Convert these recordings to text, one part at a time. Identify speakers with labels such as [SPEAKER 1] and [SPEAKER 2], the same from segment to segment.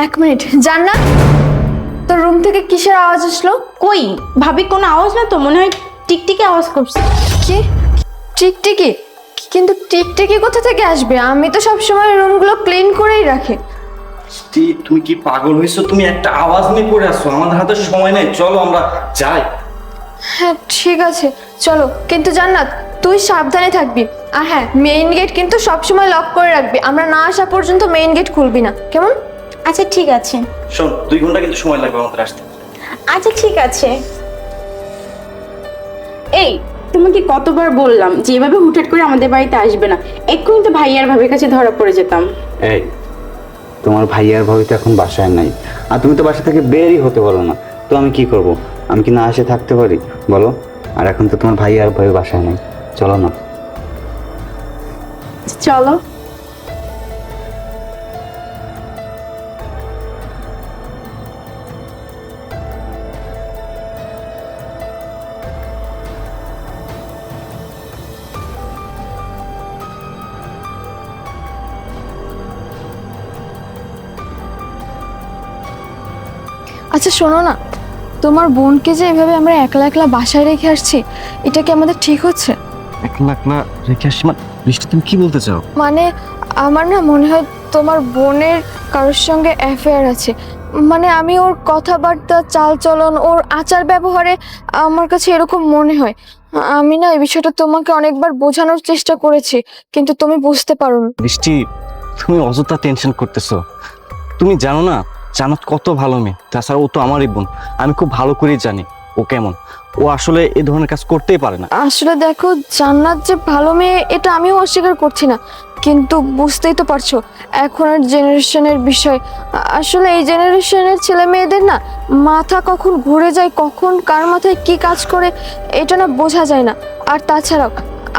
[SPEAKER 1] এক মিনিট, জান্নাত তোর রুম থেকে কিসের আওয়াজ আসলো?
[SPEAKER 2] কই ভাবি, কোনো আওয়াজ না তো, মনে হয় টিকটিকি আওয়াজ করছে।
[SPEAKER 1] কি টিকটিকি? কিন্তু টিকটিকি কোথা থেকে আসবে? আমি তো সবসময় রুমগুলো ক্লিন করেই রাখি।
[SPEAKER 3] তুমি কি পাগল হয়েছো? তুমি একটা আওয়াজ নিয়ে পড়ে আসছো, আমাদের হাতে সময় নেই, চলো আমরা যাই।
[SPEAKER 1] হ্যাঁ ঠিক আছে চলো, কিন্তু জান্নাত তুই সাবধানে থাকবি। আর হ্যাঁ, মেইন গেট কিন্তু সবসময় লক করে রাখবি, আমরা না আসা পর্যন্ত মেইন গেট খুলবি না, কেমন?
[SPEAKER 2] আচ্ছা ঠিক আছে।
[SPEAKER 3] শোন, 2 ঘন্টা কিন্তু সময় লাগবে আমাদের আসতে।
[SPEAKER 2] আচ্ছা ঠিক আছে। এই তোমাকে কতবার বললাম যে এভাবে হুটহাট করে আমাদের বাড়িতে আসবে না, এক্ষুনি তো ভাইয়ার ভাবির কাছে ধরা পড়ে যেতাম।
[SPEAKER 4] এই তোমার ভাইয়ার ভাবি তো এখন বাসায় নাই, আর তুমি তো বাসা থেকে বেরই হতে পারো না, তো আমি কি করব? আমি কি না এসে থাকতে পারি বলো? আর এখন তো তোমার ভাইয়ার ভাবি বাসায় নাই, চলো না।
[SPEAKER 2] চলো।
[SPEAKER 1] আচ্ছা শোনো না, তোমার বোনকে যে এভাবে আমরা একলা একলা বাসায় রেখে আসছি, এটা কি আমাদের ঠিক হচ্ছে?
[SPEAKER 3] একলা একলা রেখে আসি মানে? বৃষ্টি, তুমি কি বলতে চাও?
[SPEAKER 1] মানে আমার না মনে হয় তোমার বোনের কারোর সঙ্গে অ্যাফেয়ার আছে। মানে আমি ওর কথাবার্তা, চালচলন, ওর আচার ব্যবহারে আমার কাছে এরকম মনে হয়। আমি না এই বিষয়টা তোমাকে অনেকবার বোঝানোর চেষ্টা করেছি, কিন্তু তুমি বুঝতে পারো না।
[SPEAKER 3] বৃষ্টি, তুমি অযথা টেনশন করতেছো। তুমি জানো না জান্নাত কত ভালো মেয়ে, তাছাড়া ও তো আমারই বোন, আমি খুব ভালো করেই জানি ও কেমন। ও আসলে এই ধরনের কাজ করতেই পারে না।
[SPEAKER 1] আসলে দেখো, জান্নাত যে ভালো মেয়ে এটা আমিও অস্বীকার করছি না, কিন্তু বুঝতেই তো পারছো এখনের জেনারেশনের বিষয়। আসলে এই জেনারেশনের ছেলে মেয়েদের না মাথা কখন ঘুরে যায়, কখন কার মাথায় কি কাজ করে এটা না বোঝা যায় না। আর তাছাড়াও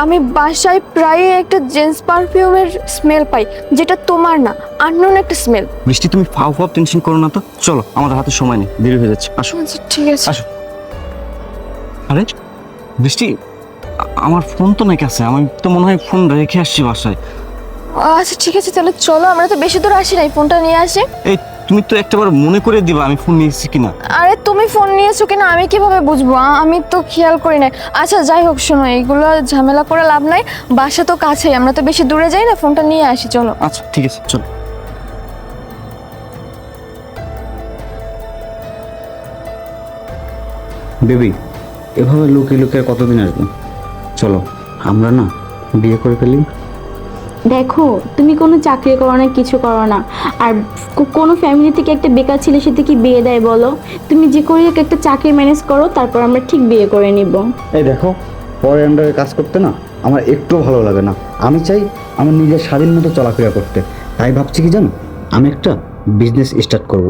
[SPEAKER 1] আমি বাসায় প্রায়ই একটা জেন্টস পারফিউমের স্মেল পাই, যেটা তোমার না, আননোন একটা স্মেল।
[SPEAKER 3] বৃষ্টি, তুমি ফাও ফাও টেনশন করো না তো, চলো আমাদের হাতে সময় নেই, দেরি হয়ে যাচ্ছে, আসো।
[SPEAKER 1] আচ্ছা ঠিক আছে।
[SPEAKER 3] আসো। আরে বৃষ্টি, আমার ফোন তো নাই কাছে, আমি তো মনে হয় ফোন রেখে আসছি বাসায়।
[SPEAKER 1] আচ্ছা ঠিক আছে, তাহলে চলো, আমরা তো বেশি দূর আসি নাই, ফোনটা নিয়ে আসি।
[SPEAKER 3] এই তুমি তো একটাবার মনে করে দিবা আমি ফোন নিয়েছি কিনা।
[SPEAKER 1] আরে তুমি ফোন নিয়েছো কিনা আমি কিভাবে বুঝবো? আমি তো খেয়াল করি নাই। আচ্ছা যাই হোক, শোনো, এইগুলো ঝামেলা করে লাভ নাই, বাসা তো কাছেই, আমরা তো বেশি দূরে যাই না, ফোনটা নিয়ে আসি চলো।
[SPEAKER 3] আচ্ছা ঠিক আছে, চলো।
[SPEAKER 4] বেবি, এভাবে লুকিয়ে লুকিয়ে কতদিন আসবো? চলো আমরা না বিয়ে করে ফেলি।
[SPEAKER 2] দেখো, তুমি কোনো চাকরি করো না, কিছু করো না, আর কোনো ফ্যামিলি থেকে একটা বেকার ছেলের সাথে কি বিয়ে দেয় বলো? তুমি যে করে হোক একটা চাকরি ম্যানেজ করো, তারপর আমরা ঠিক বিয়ে করে নিব।
[SPEAKER 4] এই দেখো, পরের আন্ডারে কাজ করতে না আমার একটু ভালো লাগে না। আমি চাই আমার নিজের স্বাধীন মতো চলাফেরা করতে। তাই ভাবছি কি জানো, আমি একটা বিজনেস স্টার্ট করব।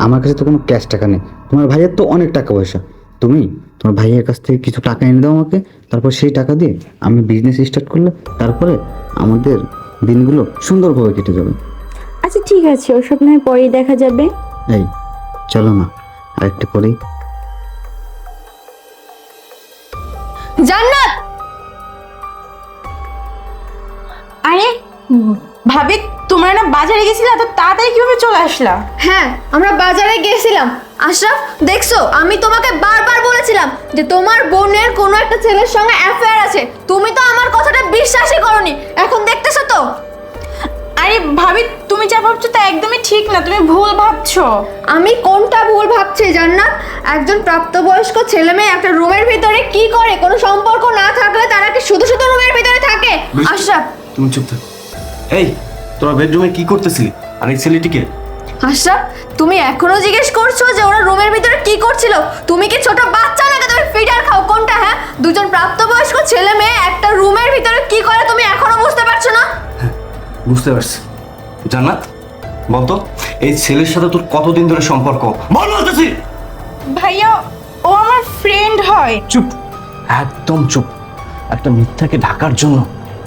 [SPEAKER 4] আমার কাছে তো কোনো ক্যাশ টাকা নেই, তোমার ভাইয়ের তো অনেক টাকা পয়সা। তুমি তোমার ভাইয়ের কাছ থেকে কিছু টাকা এনে দাও আমাকে, তারপর সেই টাকা দিয়ে আমি বিজনেস স্টার্ট করলে তারপরে আমাদের দিনগুলো সুন্দরভাবে কেটে যাবে।
[SPEAKER 2] আচ্ছা ঠিক আছে, ওসব নয় পরেই দেখা যাবে।
[SPEAKER 4] এই চলো না আরেকটা করি।
[SPEAKER 1] জান্নাত!
[SPEAKER 2] আরে ভাবি, তোমরা না বাজারে গেছিলে, এত তাড়াতাড়ি কিভাবে চলে আসলা?
[SPEAKER 1] হ্যাঁ, আমরা বাজারে গেছিলাম। আশরাফ, দেখছো আমি তোমাকে বারবার বলেছিলাম যে তোমার বোনের কোনো একটা ছেলের সঙ্গে অ্যাফেয়ার আছে, তুমি তো আমার কথাটা বিশ্বাসই করোনি, এখন দেখতেছো তো।
[SPEAKER 2] আরে ভাবি, তুমি যা ভাবছো তা একদমই ঠিক না, তুমি ভুল ভাবছো।
[SPEAKER 1] আমি কোনটা ভুল ভাবছি জান্নাত? একজন প্রাপ্তবয়স্ক ছেলে মেয়ে একটা রুমের ভিতরে কি করে? কোনো সম্পর্ক না থাকলে তারা কি শুধু শুধু রুমের ভিতরে থাকে? আশরাফ,
[SPEAKER 3] তুমি চুপ থাকো। এই তোরা বেডরুমে কি করতেছিলি? আর এই ছেলেটিকে?
[SPEAKER 1] আশরাফ, তুমি এখনো জিজ্ঞেস করছো যে ওরা রুমের ভিতরে কি করছিল? তুমি কি ছোট বাচ্চা নাকি? তুমি ফিডার খাও কোনটা? হ্যাঁ, দুজন প্রাপ্তবয়স্ক ছেলে মেয়ে একটা রুমের ভিতরে কি করে তুমি এখনো বুঝতে পারছো না?
[SPEAKER 3] বুঝতে পারছি। জান্নাত, বলতো এই ছেলের সাথে তোর কতদিন ধরে সম্পর্ক? বল বলতেছি।
[SPEAKER 2] ভাইয়া, ও আমার ফ্রেন্ড হয়।
[SPEAKER 3] চুপ, একদম চুপ। একটা মিথ্যাকে ঢাকার জন্য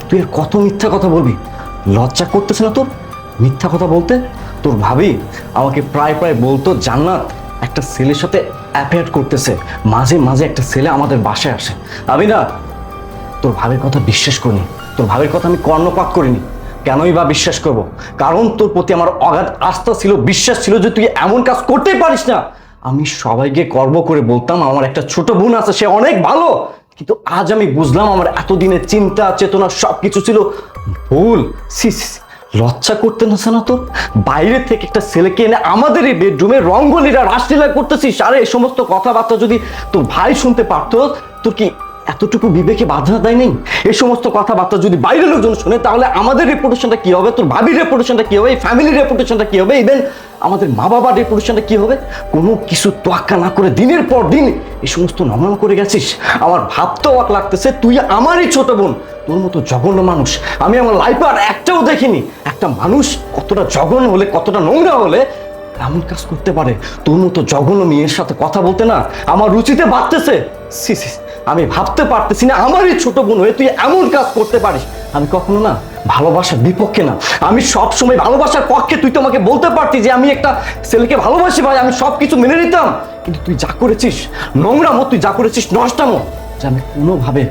[SPEAKER 3] তুই আর কত মিথ্যা কথা বলবি? লজ্জা করতেছে না তোর মিথ্যা কথা বলতে? তোর ভাবি আমাকে প্রায় প্রায় বলতো জান্নাত একটা ছেলের সাথে অ্যাফেয়ার করতেছে, মাঝে মাঝে একটা ছেলে আমাদের বাসায় আসে। আমি না তোর ভাবির কথা বিশ্বাস করিনি, তোর ভাবির কথা আমি কর্ণপাত করিনি। কেনই বা বিশ্বাস করব? কারণ তোর প্রতি আমার অগাধ আস্থা ছিল, বিশ্বাস ছিল যে তুই এমন কাজ করতেই পারিস না। আমি সবাইকে গর্ব করে বলতাম আমার একটা ছোট বোন আছে, সে অনেক ভালো। কিন্তু আজ আমি বুঝলাম আমার এতদিনের চিন্তা চেতনা সবকিছু ছিল ভুল। সি সি, লজ্জা করতে না তোর? বাইরে থেকে একটা ছেলেকে এনে আমাদের এই বেডরুমে রঙ্গলীলা রাসলীলা করতেছিস। আরে এই সমস্ত কথাবার্তা যদি তোর ভাই শুনতে পারতো, তোর কি এতটুকু বিবেকে বাধা দেয় নেই? এই সমস্ত কথাবার্তা যদি বাইরের লোকজন শুনে, তাহলে আমাদের রেপুটেশনটা কি হবে, তোর ভাবির রেপুটেশনটা কি হবে, এই ফ্যামিলির রেপুটেশনটা কি হবে, ইভেন আমাদের মা বাবার রেপুটেশনটা কি হবে? কোনো কিছু তোয়াক্কা না করে দিনের পর দিন এই সমস্ত নমন করে গেছিস। আমার ভাবতে অবাক লাগতেছে, তুই আমারই ছোট বোন, তোর মতো জঘন্য মানুষ আমি আমার লাইফে আর একটাও দেখিনি। একটা মানুষ কতটা জঘন্য হলে, কতটা নোংরা হলে এমন কাজ করতে পারে? তোর মতো জঘন্য মেয়ের সাথে কথা বলতে না আমার রুচিতে বাড়তেছে। সি সি, আমি ভাবতে পারতেছি না আমারই ছোট বোন হয়ে তুই এমন কাজ করতে পারিস। আমি কখনো না ভালোবাসার বিপক্ষে না, আমি সব সময় ভালোবাসার পক্ষে। তুই তো আমাকে বলতে পারতি যে আমি একটা ছেলেকে ভালোবাসি ভাই, আমি সব কিছু মেনে নিতাম। কিন্তু তুই যা করেছিস নোংরামো, তুই যা করেছিস নষ্টামো, যে আমি কোনোভাবে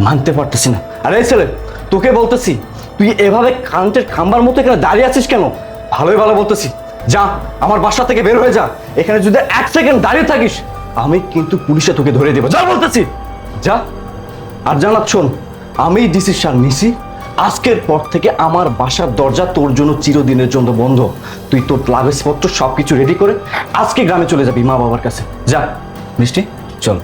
[SPEAKER 3] মানতে পারতেছি না। আরে এই ছেলে, তোকে বলতেছি, তুই এভাবে কারেন্টের খাম্বার মতো এখানে দাঁড়িয়ে আছিস কেন? ভালোই ভালো বলতেছি, যা আমার বাসা থেকে বের হয়ে যা। এখানে যদি 1 সেকেন্ড দাঁড়িয়ে থাকিস আমি কিন্তু পুলিশে তোকে ধরে দেবো। যা বলতেছি, যা। আর জানাত শোন, আমি ডিসিশন নিছি, আজকের পর থেকে আমার বাসার দরজা তোর জন্য চিরদিনের জন্য বন্ধ। তুই তোর লাগেজপত্র সবকিছু রেডি করে আজকে গ্রামে চলে যাবি মা বাবার কাছে। যা মিষ্টি, চল।